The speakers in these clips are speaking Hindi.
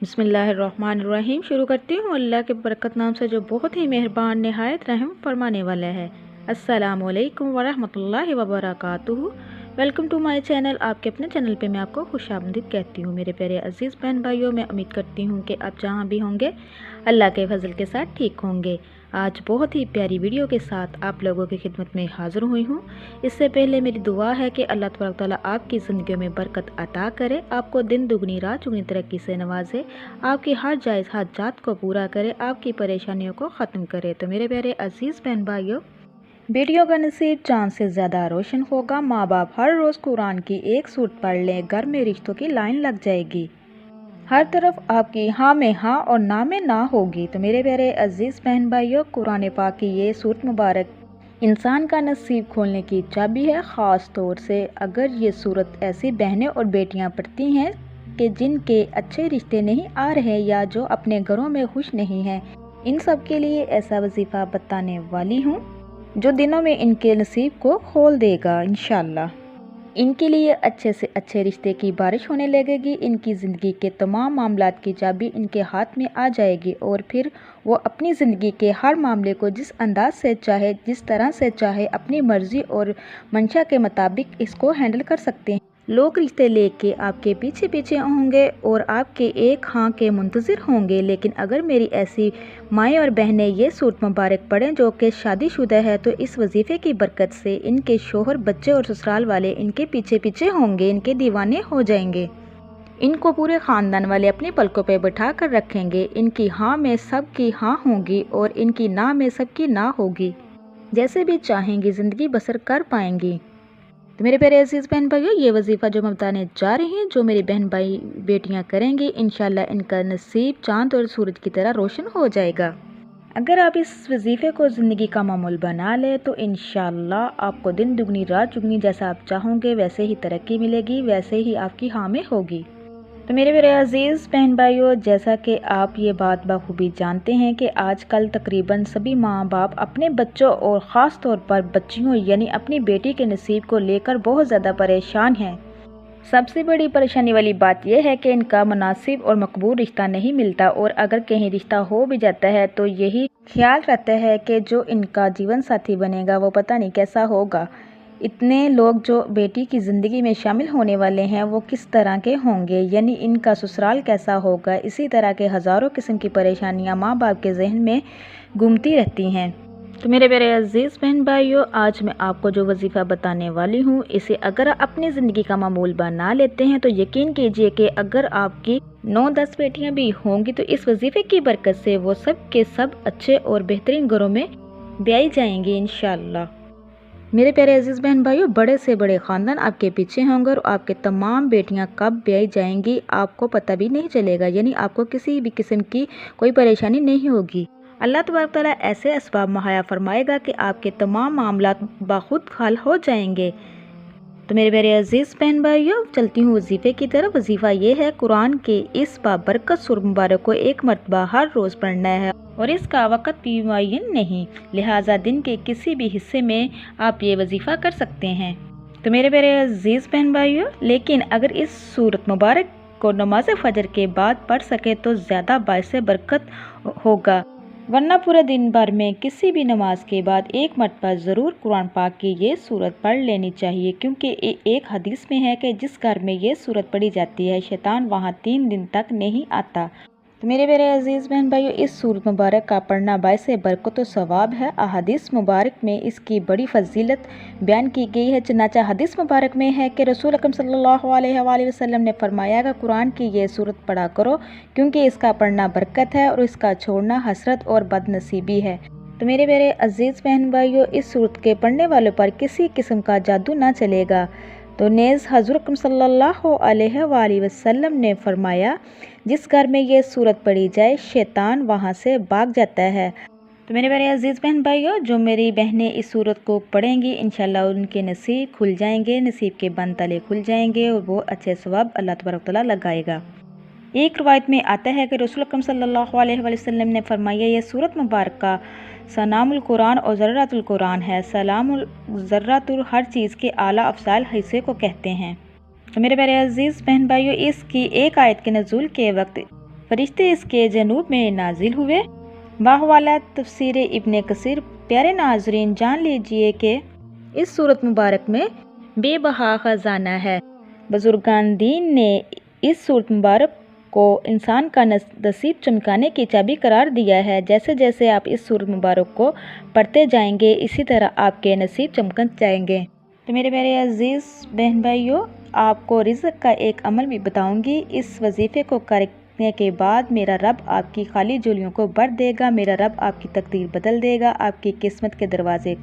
बिस्मिल्लाहिर्रहमानिर्रहीम। शुरू करती हूँ अल्लाह के बरकत नाम से जो बहुत ही मेहरबान नहायत रहम फरमाने वाला है। अस्सलामु अलैकुम वरहमतुल्लाहि वबरकातुहू। Welcome to my channel. आपके अपने चैनल पे मैं आपको खुशामदीद कहती हूँ। मेरे प्यारे अजीज़ बहन भाइयों, मैं उम्मीद करती हूँ कि आप जहाँ भी होंगे अल्लाह के फजल के साथ ठीक होंगे। आज बहुत ही प्यारी वीडियो के साथ आप लोगों की खिदमत में हाज़िर हुई हूँ। इससे पहले मेरी दुआ है कि अल्लाह तबारक तआला आपकी ज़िंदगी में बरकत अता करे, आपको दिन दुगनी रात चुगनी तरक्की से नवाजे, आपकी हर जायज़ हाजात को पूरा करे, आपकी परेशानियों को ख़त्म करे। तो मेरे प्यारे अजीज़ बहन भाइयों, बेटियों का नसीब चाँद से ज़्यादा रोशन होगा। माँ बाप हर रोज़ कुरान की एक सूरत पढ़ लें, घर में रिश्तों की लाइन लग जाएगी। हर तरफ आपकी हाँ में हाँ और ना में ना होगी। तो मेरे प्यारे अजीज़ बहन भाइयों, कुरान पाक की ये सूरत मुबारक इंसान का नसीब खोलने की चाबी है। ख़ास तौर से अगर ये सूरत ऐसी बहनें और बेटियां पढ़ती हैं कि जिनके अच्छे रिश्ते नहीं आ रहे या जो अपने घरों में खुश नहीं हैं, इन सब के लिए ऐसा वजीफ़ा बताने वाली हूँ जो दिनों में इनके नसीब को खोल देगा इंशाअल्लाह। इनके लिए अच्छे से अच्छे रिश्ते की बारिश होने लगेगी। इनकी ज़िंदगी के तमाम मामलात की चाबी इनके हाथ में आ जाएगी और फिर वो अपनी ज़िंदगी के हर मामले को जिस अंदाज से चाहे, जिस तरह से चाहे, अपनी मर्ज़ी और मंशा के मुताबिक इसको हैंडल कर सकते हैं। लोग रिश्ते लेके आपके पीछे पीछे होंगे और आपके एक हाँ के मुंतज़िर होंगे, लेकिन अगर मेरी ऐसी माएँ और बहनें ये सूरत मुबारक पढ़ें जो कि शादीशुदा है, तो इस वजीफ़े की बरकत से इनके शोहर, बच्चे और ससुराल वाले इनके पीछे पीछे होंगे, इनके दीवाने हो जाएंगे। इनको पूरे ख़ानदान वाले अपनी पलकों पे बैठा कर रखेंगे। इनकी हाँ में सबकी हाँ होगी और इनकी ना में सबकी ना होगी। जैसे भी चाहेंगी ज़िंदगी बसर कर पाएंगी। तो मेरे प्यारे अजीज़ बहन भाइयों, ये वजीफ़ा जो मैं बताने जा रही हैं, जो मेरी बहन भाई बेटियां करेंगी, इंशाल्लाह इनका नसीब चाँद और सूरज की तरह रोशन हो जाएगा। अगर आप इस वजीफ़े को ज़िंदगी का मामूल बना लें तो इंशाल्लाह आपको दिन दुगनी रात चुगनी, जैसा आप चाहोगे वैसे ही तरक्की मिलेगी, वैसे ही आपकी हाँ में होगी। तो मेरे मेरे अजीज़ बहन भाइयों, जैसा कि आप ये बात बखूबी जानते हैं कि आजकल तकरीबन सभी माँ बाप अपने बच्चों और ख़ास तौर पर बच्चियों यानी अपनी बेटी के नसीब को लेकर बहुत ज़्यादा परेशान हैं। सबसे बड़ी परेशानी वाली बात यह है कि इनका मुनासिब और मकबूल रिश्ता नहीं मिलता और अगर कहीं रिश्ता हो भी जाता है तो यही ख्याल रहता है कि जो इनका जीवन साथी बनेगा वो पता नहीं कैसा होगा। इतने लोग जो बेटी की ज़िंदगी में शामिल होने वाले हैं वो किस तरह के होंगे, यानी इनका ससुराल कैसा होगा। इसी तरह के हज़ारों किस्म की परेशानियां माँ बाप के जहन में घूमती रहती हैं। तो मेरे प्यारे अजीज़ बहन भाइयों, आज मैं आपको जो वजीफ़ा बताने वाली हूँ, इसे अगर आप अपनी ज़िंदगी का मामूल बना लेते हैं तो यकीन कीजिए कि अगर आपकी 9-10 बेटियाँ भी होंगी तो इस वजीफ़े की बरकत से वो सब के सब अच्छे और बेहतरीन घरों में ब्याई जाएंगी इंशाअल्लाह। मेरे प्यारे अजीज़ बहन भाइयों, बड़े से बड़े ख़ानदान आपके पीछे होंगे और आपके तमाम बेटियां कब ब्याई जाएंगी आपको पता भी नहीं चलेगा, यानी आपको किसी भी किस्म की कोई परेशानी नहीं होगी। अल्लाह तबारक तआला ऐसे असबाब मुहैया फरमाएगा कि आपके तमाम मामलात बाखुद हल हो जाएंगे। तो मेरे प्यारे अजीज़ बहन भाइयों, चलती हूँ वजीफ़े की तरफ। वजीफ़ा ये है, कुरान के इस बाबरकत सूरत मुबारक को एक मरतबा हर रोज़ पढ़ना है और इसका वक़्त भी मुअय्यन नहीं, लिहाजा दिन के किसी भी हिस्से में आप ये वजीफ़ा कर सकते हैं। तो मेरे प्यारे अजीज़ बहन भाइयों, लेकिन अगर इस सूरत मुबारक को नमाज फ़जर के बाद पढ़ सके तो ज़्यादा बाइसे बरकत होगा, वरना पूरे दिन भर में किसी भी नमाज के बाद एक मरतबा ज़रूर कुरान पाक की ये सूरत पढ़ लेनी चाहिए, क्योंकि एक हदीस में है कि जिस घर में ये सूरत पढ़ी जाती है शैतान वहाँ 3 दिन तक नहीं आता। तो मेरे मेरे अजीज़ बहन भाइयों, इस सूरत मुबारक का पढ़ना बाइसे बरकत व सवाब है। अहादीस मुबारक में इसकी बड़ी फजीलत बयान की गई है। चनाचा हदीस मुबारक में है कि रसूल अकरम सल्लल्लाहु अलैहि वसल्लम ने फरमाया कि कुरान की ये सूरत पढ़ा करो, क्योंकि इसका पढ़ना बरकत है और इसका छोड़ना हसरत और बदनसीबी है। तो मेरे मेरे अजीज़ बहन भाइयों, इस सूरत के पढ़ने वालों पर किसी किस्म का जादू ना चलेगा। तो नेज़ हज़रत अकरम सल्लल्लाहु अलैहि वसल्लम ने फरमाया, जिस घर में ये सूरत पढ़ी जाए शैतान वहाँ से भाग जाता है। तो मेरे प्यारे अजीज़ बहन भाइयों, जो मेरी बहनें इस सूरत को पढ़ेंगी इंशाल्लाह उनके नसीब खुल जाएंगे, नसीब के बंद ताले खुल जाएंगे और वो अच्छे सवाब अल्लाह तबारक तआला लगाएगा। एक रवायत में आता है कि रसूल अकरम सल्लल्लाहु अलैहि वसल्लम ने फरमाया, यह सूरत मुबारक का सलामुल कुरान और ज़र्रातुल कुरान है। सलामुल ज़र्रातुल हर चीज़ के आला अफसाल हिस्से को कहते हैं। तो मेरे प्यारे अजीज़ बहन भाइयों, इसकी एक आयत के नज़ूल के वक्त फरिश्ते इसके जनूब में नाजिल हुए। वाह वाला तफसीर इब्ने कसीर। प्यारे नाजरीन, जान लीजिए कि इस सूरत मुबारक में बेबहा ख़जाना है। बुजुर्गान दीन ने इस सूरत मुबारक को इंसान का नसीब चमकाने की चाबी करार दिया है। जैसे जैसे आप इस सूरत मुबारक को पढ़ते जाएंगे, इसी तरह आपके नसीब चमकते जाएंगे। तो मेरे अजीज़ बहन भाइयों, आपको रिज़्क़ का एक अमल भी बताऊंगी। इस वजीफ़े को करने के बाद मेरा रब आपकी खाली झोलियों को भर देगा, मेरा रब आपकी तकदीर बदल देगा, आपकी किस्मत के दरवाजे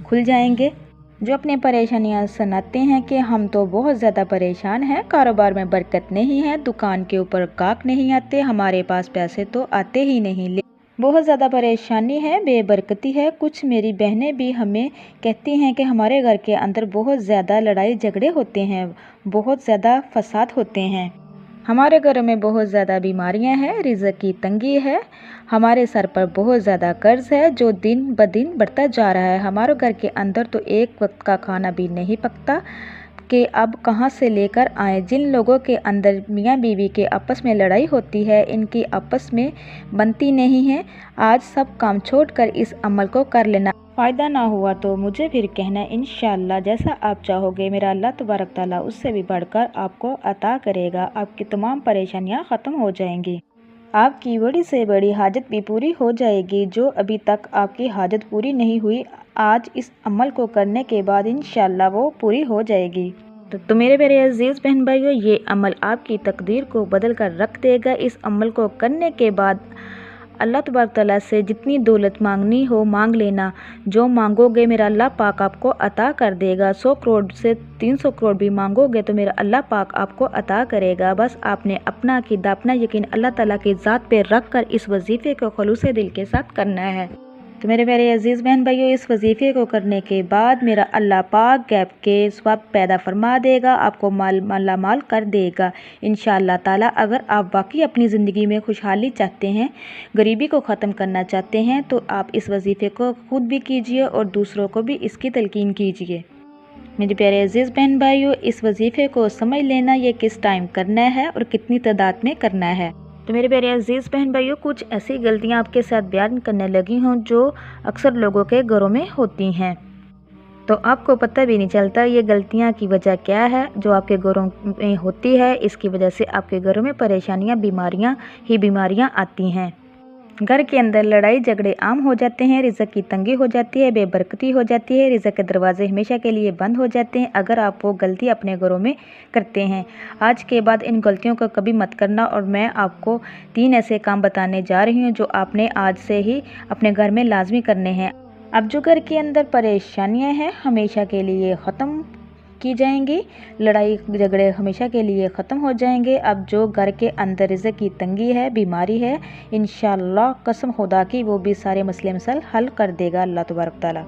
खुल जाएंगे। जो अपनी परेशानियां सुनाते हैं कि हम तो बहुत ज़्यादा परेशान हैं, कारोबार में बरकत नहीं है, दुकान के ऊपर गाहक नहीं आते, हमारे पास पैसे तो आते ही नहीं, बहुत ज़्यादा परेशानी है, बेबरकती है। कुछ मेरी बहनें भी हमें कहती हैं कि हमारे घर के अंदर बहुत ज़्यादा लड़ाई झगड़े होते हैं, बहुत ज़्यादा फसाद होते हैं, हमारे घरों में बहुत ज़्यादा बीमारियां हैं, रिज़्क़ की तंगी है, हमारे सर पर बहुत ज़्यादा कर्ज है जो दिन ब दिन बढ़ता जा रहा है। हमारे घर के अंदर तो एक वक्त का खाना भी नहीं पकता कि अब कहाँ से लेकर आए। जिन लोगों के अंदर मियाँ बीवी के आपस में लड़ाई होती है, इनकी आपस में बनती नहीं है। आज सब काम छोड़कर इस अमल को कर लेना। फ़ायदा ना हुआ तो मुझे फिर कहना, इंशाअल्लाह जैसा आप चाहोगे मेरा अल्लाह तबारक ताला उससे भी बढ़कर आपको अता करेगा। आपकी तमाम परेशानियां ख़त्म हो जाएंगी, आपकी बड़ी से बड़ी हाजत भी पूरी हो जाएगी। जो अभी तक आपकी हाजत पूरी नहीं हुई, आज इस अमल को करने के बाद इंशाअल्लाह वो पूरी हो जाएगी। तो मेरे प्यारे अजीज़ बहन भाइयों, ये अमल आपकी तकदीर को बदल कर रख देगा। इस अमल को करने के बाद अल्लाह तबारक तआला से जितनी दौलत मांगनी हो मांग लेना, जो मांगोगे मेरा अल्लाह पाक आपको अता कर देगा। 100 करोड़ से 300 करोड़ भी मांगोगे तो मेरा अल्लाह पाक आपको अता करेगा। बस आपने अपना अकीदा, अपना यकीन अल्लाह ताला की ज़ात पे रख कर इस वजीफ़े को खुलूसे दिल के साथ करना है। तो मेरे प्यारे अजीज़ बहन भाइयों, इस वजीफ़े को करने के बाद मेरा अल्लाह पाक गैब के स्वाब पैदा फरमा देगा, आपको माला माल कर देगा इंशाअल्लाह ताला। अगर आप वाकई अपनी ज़िंदगी में खुशहाली चाहते हैं, गरीबी को ख़त्म करना चाहते हैं, तो आप इस वजीफ़े को खुद भी कीजिए और दूसरों को भी इसकी तलकीन कीजिए। मेरे प्यारे अजीज़ बहन भाइयों, इस वजीफ़े को समझ लेना ये किस टाइम करना है और कितनी तादाद में करना है। तो मेरे प्यारे अजीज़ बहन भाइयों, कुछ ऐसी गलतियां आपके साथ बयान करने लगी हूं जो अक्सर लोगों के घरों में होती हैं, तो आपको पता भी नहीं चलता ये गलतियां की वजह क्या है जो आपके घरों में होती है। इसकी वजह से आपके घरों में परेशानियां, बीमारियां आती हैं। घर के अंदर लड़ाई झगड़े आम हो जाते हैं, रिज़्क़ की तंगी हो जाती है, बेबरकती हो जाती है, रिज़्क़ के दरवाजे हमेशा के लिए बंद हो जाते हैं अगर आप वो गलती अपने घरों में करते हैं। आज के बाद इन गलतियों को कभी मत करना और मैं आपको 3 ऐसे काम बताने जा रही हूँ जो आपने आज से ही अपने घर में लाजमी करने हैं। अब जो घर के अंदर परेशानियाँ हैं हमेशा के लिए ख़त्म की जाएंगी, लड़ाई झगड़े हमेशा के लिए ख़त्म हो जाएंगे। अब जो घर के अंदर रिज़्क़ की तंगी है, बीमारी है, इंशाअल्लाह कसम खुदा की वो भी सारे मसले मसल हल कर देगा अल्लाह तबारक ताला।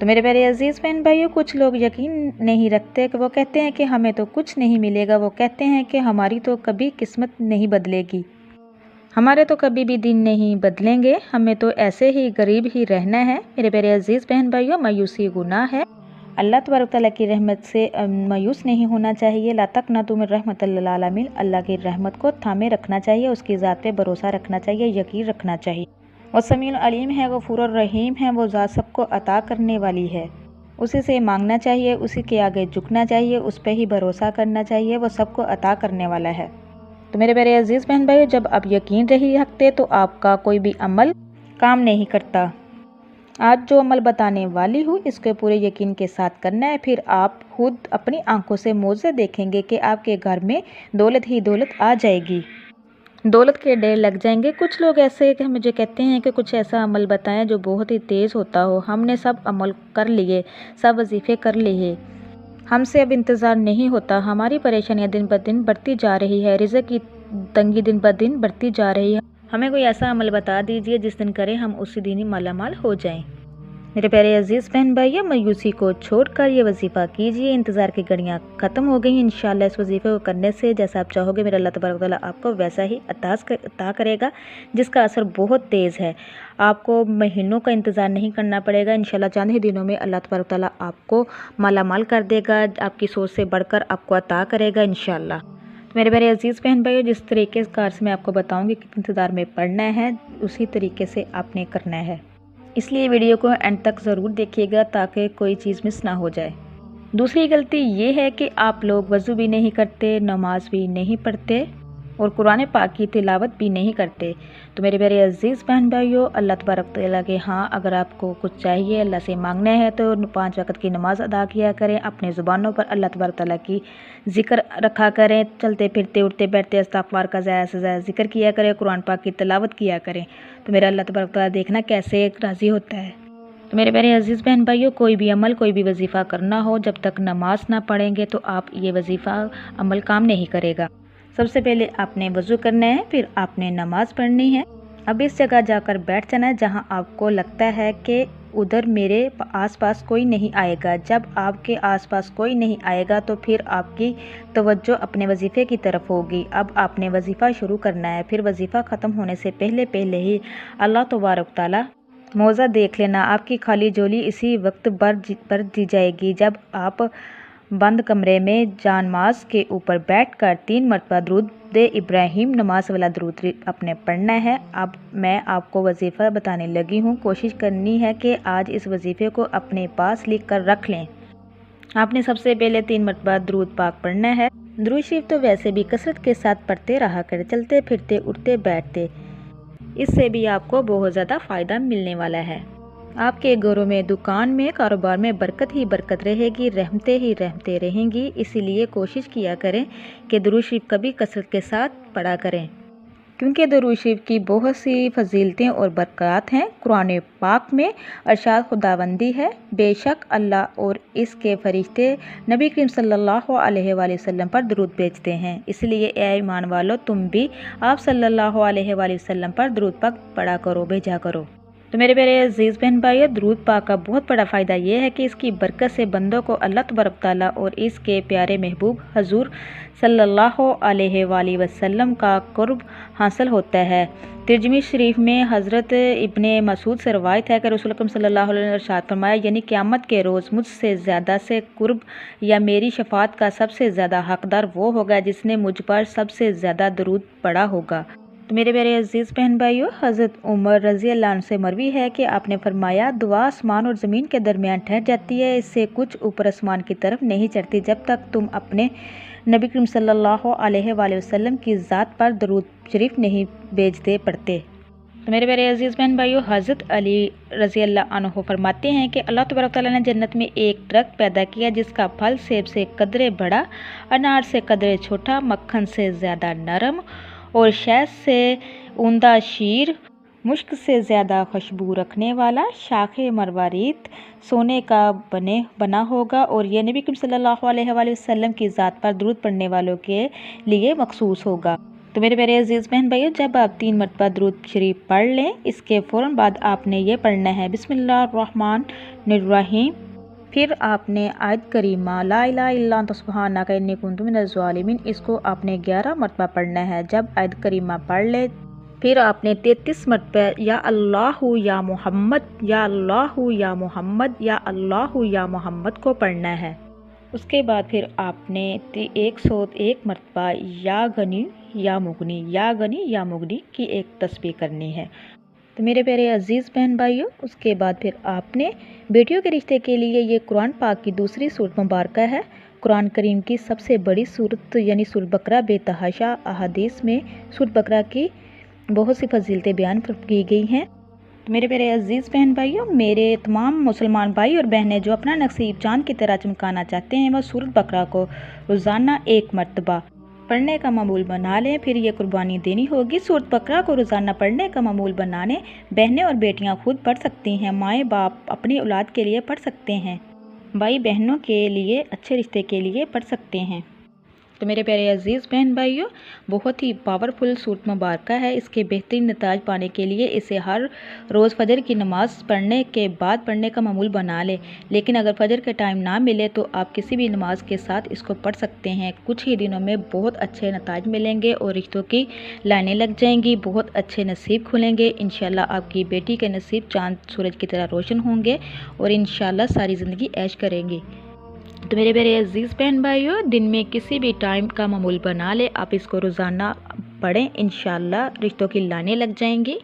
तो मेरे प्यारे अजीज़ बहन भाइयों, कुछ लोग यकीन नहीं रखते कि वो कहते हैं कि हमें तो कुछ नहीं मिलेगा, वो कहते हैं कि हमारी तो कभी किस्मत नहीं बदलेगी, हमारे तो कभी भी दिन नहीं बदलेंगे, हमें तो ऐसे ही गरीब ही रहना है। मेरे प्यारे अजीज़ बहन भाइयों, मायूसी गुनाह है, अल्लाह तबारक तआला की रहमत से मायूस नहीं होना चाहिए। ला तक़नतू मिन रहमतिल्लिल आलमीन, अल्लाह की रहमत को थामे रखना चाहिए, उसकी ज़ात पे भरोसा रखना चाहिए, यकीन रखना चाहिए। और समीउल अलीम है, गफूरुर रहीम है, वो ज़ात सबको अता करने वाली है, उसी से मांगना चाहिए, उसी के आगे झुकना चाहिए, उस पर ही भरोसा करना चाहिए, वो सबको अता करने वाला है। तो मेरे प्यारे अजीज़ बहन भाइयों, जब आप यकीन नहीं रखते तो आपका कोई भी अमल काम नहीं करता। आज जो अमल बताने वाली हूँ इसके पूरे यकीन के साथ करना है, फिर आप खुद अपनी आंखों से मौजे देखेंगे कि आपके घर में दौलत ही दौलत आ जाएगी, दौलत के ढेर लग जाएंगे। कुछ लोग ऐसे कि मुझे कहते हैं कि कुछ ऐसा अमल बताएं जो बहुत ही तेज़ होता हो। हमने सब अमल कर लिए, सब वजीफ़े कर लिए, हमसे अब इंतज़ार नहीं होता, हमारी परेशानियाँ दिन ब दिन बढ़ती जा रही है, रिज़्क़ की तंगी दिन ब दिन बढ़ती जा रही है, हमें कोई ऐसा अमल बता दीजिए जिस दिन करें हम उसी दिन ही मालामाल हो जाएं। मेरे प्यारे अजीज़ बहन भाइयों, मायूसी को छोड़कर ये वजीफ़ा कीजिए, इंतज़ार की घड़ियाँ ख़त्म हो गई। इंशाअल्लाह इस वजीफ़े को करने से जैसा आप चाहोगे मेरा अल्लाह तबारक तआला आपको वैसा ही अता करेगा, जिसका असर बहुत तेज़ है। आपको महीनों का इंतज़ार नहीं करना पड़ेगा, इंशाअल्लाह चंद ही दिनों में अल्लाह तबारक तआला आपको माला माल कर देगा, आपकी सोच से बढ़कर आपको अता करेगा इंशाअल्लाह। मेरे प्यारे अजीज़ बहन भाइयों, जिस तरीके कार से मैं आपको बताऊंगी कि इंतज़ार में पढ़ना है उसी तरीके से आपने करना है, इसलिए वीडियो को एंड तक ज़रूर देखिएगा ताकि कोई चीज़ मिस ना हो जाए। दूसरी गलती ये है कि आप लोग वज़ू भी नहीं करते, नमाज भी नहीं पढ़ते और कुरान पाक की तिलावत भी नहीं करते। तो मेरे प्यारे अजीज़ बहन भाइयों, अल्लाह तबारक तआला के हाँ अगर आपको कुछ चाहिए, अल्लाह से मांगना है तो 5 वक़्त की नमाज़ अदा किया करें। अपने ज़ुबानों पर अल्लाह तबारक तआला की ज़िक्र रखा करें। चलते फिरते उठते बैठते इस्तिग़फ़ार का ज़्यादा से ज़्यादा ज़िक्र किया करें, कुरान पाक की तिलावत किया करें। तो मेरा अल्लाह तबारक तआला देखना कैसे राज़ी होता है। तो मेरे प्यारे अजीज़ बहन भाइयों, कोई भी अमल, कोई भी वजीफ़ा करना हो, जब तक नमाज ना पढ़ेंगे तो आप ये वजीफ़ा अमल काम नहीं करेगा। सबसे पहले आपने वज़ू करना है, फिर आपने नमाज़ पढ़नी है। अब इस जगह जाकर बैठ जाना है जहां आपको लगता है कि उधर मेरे आसपास कोई नहीं आएगा। जब आपके आसपास कोई नहीं आएगा तो फिर आपकी तवज्जो अपने वजीफ़े की तरफ होगी। अब आपने वजीफ़ा शुरू करना है। फिर वजीफ़ा ख़त्म होने से पहले ही अल्लाह तबारक तआला मौज़ा देख लेना, आपकी खाली झोली इसी वक्त भर दी जाएगी। जब आप बंद कमरे में जानमाज़ के ऊपर बैठकर 3 मरतबा दरूद इब्राहिम नमाज वाला दरूद अपने पढ़ना है। अब मैं आपको वजीफ़ा बताने लगी हूँ। कोशिश करनी है कि आज इस वजीफ़े को अपने पास लिख कर रख लें। आपने सबसे पहले 3 मरतबा दरूद पाक पढ़ना है। दरूद शरीफ तो वैसे भी कसरत के साथ पढ़ते रहा करें, चलते फिरते उठते बैठते, इससे भी आपको बहुत ज़्यादा फ़ायदा मिलने वाला है। आपके घरों में, दुकान में, कारोबार में बरकत ही बरकत रहेगी, रहमतें ही रहमतें रहेंगी। इसीलिए कोशिश किया करें कि दुरूद शरीफ कभी कसरत के साथ पढ़ा करें, क्योंकि दुरूद शरीफ की बहुत सी फजीलतें और बरकत हैं। कुरान पाक में अरशाद खुदावंदी है, बेशक अल्लाह और इसके फरिश्ते नबी करीम सल्लल्लाहु अलैहि वसल्लम पर दरूद भेजते हैं। इसलिए ए ईमान वालों, तुम भी आप सल्लल्लाहु अलैहि वसल्लम पर दरूद पाक पढ़ा करो, भेजा करो। तो मेरे प्यारे अजीज़ बहन भाइयों, दरूद पाक का बहुत बड़ा फ़ायदा ये है कि इसकी बरकत से बंदों को अल्लाह तबारक तआला और इसके प्यारे महबूब हजूर सल्लल्लाहु अलैहि वसल्लम का कुर्ब हासिल होता है। तिरमिज़ी शरीफ में हज़रत इब्ने मसूद से रवायत है कि रसूल अकरम सल्लल्लाहु अलैहि वसल्लम ने इरशाद फरमाया, यानी क़यामत के रोज़ मुझसे ज़्यादा से कुर्ब या मेरी शफ़ाअत का सबसे ज़्यादा हकदार वो होगा जिसने मुझ पर सबसे ज़्यादा दरूद पढ़ा होगा। तो मेरे प्यारे अजीज़ बहन भाइयों, हज़रत उमर रज़ी अल्लाह अन्हु से मरवी है कि आपने फरमाया, दुआ आसमान और ज़मीन के दरमियान ठहर जाती है, इससे कुछ ऊपर आसमान की तरफ नहीं चढ़ती जब तक तुम अपने नबी करीम सल्लल्लाहु अलैहि वसल्लम की ज़ात पर दरूद शरीफ नहीं भेजते पढ़ते। तो मेरे प्यारे अजीज़ बहन भाइयों, हज़रत अली रज़ी अल्लाह अन्हु फरमाते हैं कि अल्लाह तबारक तआला ने जन्नत में एक दरख्त पैदा किया जिसका फल सेब से कदरे बड़ा, अनार से कदरे छोटा, मक्खन से ज़्यादा नरम और शहद से ऊंदा शीर, मुश्क से ज़्यादा खुशबू रखने वाला, शाखे मरवारीत सोने का बना होगा और यह नबी करीम सल्लल्लाहु अलैहि वसल्लम की ज़ात पर दरूद पढ़ने वालों के लिए मखसूस होगा। तो मेरे प्यारे अजीज़ बहन भाइयों, जब आप 3 मरतबा दरूद शरीफ पढ़ लें, इसके फ़ौरन बाद आपने ये पढ़ना है, बिस्मिल्लाहिर्रहमानिर्रहीम। फिर आपने आयत करीमा ला इलाहा इल्ला अंता सुब्हानका इन्नी कुन्तु मिनज़ ज़ालिमीन, इसको आपने 11 मरतबा पढ़ना है। जब आयत करीमा पढ़ ले, फिर आपने 33 मरतबा या अल्लाहु या मोहम्मद, या अल्लाहु या मोहम्मद, या अल्लाहु या मोहम्मद को पढ़ना है। उसके बाद फिर आपने 101 मरतबा या गनी या मुगनी, या गनी या मुगनी की एक तस्बीह करनी है। तो मेरे प्यारे अजीज़ बहन भाइयों, उसके बाद फिर आपने बेटियों के रिश्ते के लिए ये कुरान पाक की दूसरी सूरत मुबारक है। कुरान करीम की सबसे बड़ी सूरत यानी सूरत बकरा बेतहाशा अहादीस में सूरत बकरा की बहुत सी फजीलतें बयान की गई हैं। तो मेरे प्यारे अजीज़ बहन भाइयों, मेरे तमाम मुसलमान भाई और बहनें जो अपना नसीब चांद की तरह चमकाना चाहते हैं, वह सूरत बकरा को रोज़ाना 1 मरतबा पढ़ने का मामूल बना लें। फिर ये कुर्बानी देनी होगी। सूरत बकरा को रोज़ाना पढ़ने का मामूल बनाने बहनें और बेटियां खुद पढ़ सकती हैं, माएँ बाप अपनी औलाद के लिए पढ़ सकते हैं, भाई बहनों के लिए, अच्छे रिश्ते के लिए पढ़ सकते हैं। तो मेरे प्यारे अजीज़ बहन भाइयों, बहुत ही पावरफुल सूरत मुबारक है। इसके बेहतरीन नताज पाने के लिए इसे हर रोज़ फजर की नमाज़ पढ़ने के बाद पढ़ने का मामूल बना लें। लेकिन अगर फजर के टाइम ना मिले तो आप किसी भी नमाज के साथ इसको पढ़ सकते हैं। कुछ ही दिनों में बहुत अच्छे नताज मिलेंगे और रिश्तों की लाइनें लग जाएंगी, बहुत अच्छे नसीब खुलेंगे। इंशाल्लाह आपकी बेटी के नसीब चाँद सूरज की तरह रोशन होंगे और इंशाल्लाह सारी ज़िंदगी ऐश करेंगी। तो मेरे प्यारे अजीज़ बहन भाइयों, दिन में किसी भी टाइम का मामूल बना ले, आप इसको रोज़ाना पढ़ें, इंशाल्लाह रिश्तों की लाने लग जाएंगी।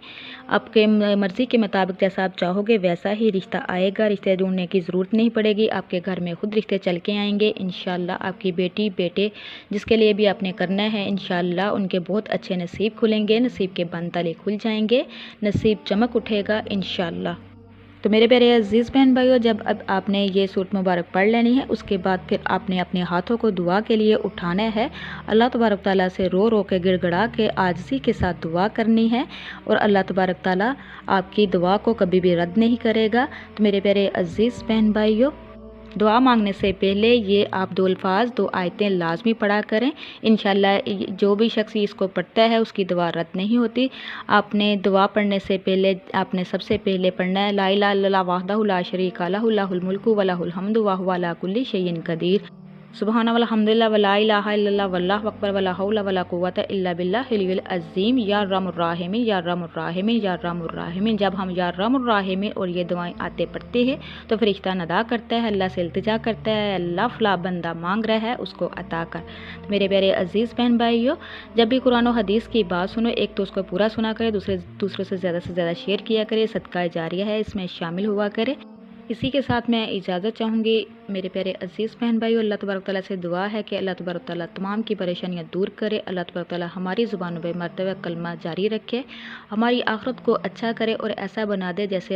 आपके मर्ज़ी के मुताबिक जैसा आप चाहोगे वैसा ही रिश्ता आएगा। रिश्ते ढूंढने की ज़रूरत नहीं पड़ेगी, आपके घर में खुद रिश्ते चल के आएंगे इंशाल्लाह। आपकी बेटी बेटे जिसके लिए भी आपने करना है इंशाल्लाह उनके बहुत अच्छे नसीब खुलेंगे, नसीब के बंद ताले खुल जाएंगे, नसीब चमक उठेगा इंशाल्लाह। तो मेरे प्यारे अजीज़ बहन भाइयों, जब अब आपने ये सूरत मुबारक पढ़ लेनी है, उसके बाद फिर आपने अपने हाथों को दुआ के लिए उठाना है। अल्लाह तबारक ताला से रो रो के गिड़गड़ा के आजिज़ी के साथ दुआ करनी है और अल्लाह तबारक ताला आपकी दुआ को कभी भी रद्द नहीं करेगा। तो मेरे प्यारे अजीज़ बहन भाइयों, दुआ मांगने से पहले ये आप 2 अल्फाज 2 आयतें लाजमी पढ़ा करें। इंशाल्लाह जो भी शख्स इसको पढ़ता है उसकी दुआ रद्द नहीं होती। आपने दुआ पढ़ने से पहले आपने सबसे पहले पढ़ना है ला इलाहा इल्लल्लाह वहदहु ला शरीका लहु लहुल मुल्कु व लहुल हम्दु व हुवा अला कुल्लि शैइन कदीर। सुबहान वल हम्दुलिल्लाह व ला इलाहा इल्लल्लाह वल्लाहु अकबर व ला हौला व ला कुव्वता इल्ला बिल्लाहिल अज़ीम। या अर्हमुर राहिमीन या अर्हमुर राहिमीन या अर्हमुर राहिमीन। जब हम या अर्हमुर राहिमीन और ये दुआएं आते पढ़ते हैं तो फरिश्ता नदा करता है, अल्लाह से इल्तिजा करता है, अल्लाह फला बंदा मांग रहा है उसको अता कर। तो मेरे प्यारे अजीज़ बहन भाइयों, जब भी कुरान और हदीस की बात सुनो, एक तो उसको पूरा सुना करे, दूसरों से ज़्यादा शेयर किया करे, सदका जारिया है इसमें शामिल हुआ करे। इसी के साथ मैं इजाज़त चाहूँगी मेरे प्यारे अजीज़ बहन भाइयों। अल्लाह तबारक ताला से दुआ है कि अल्लाह तबारक ताला तमाम की परेशानियाँ दूर करे। अल्लाह तबारक ताला हमारी ज़ुबानों पे मरतबा कलमा जारी रखे, हमारी आखिरत को अच्छा करे और ऐसा बना दे जैसे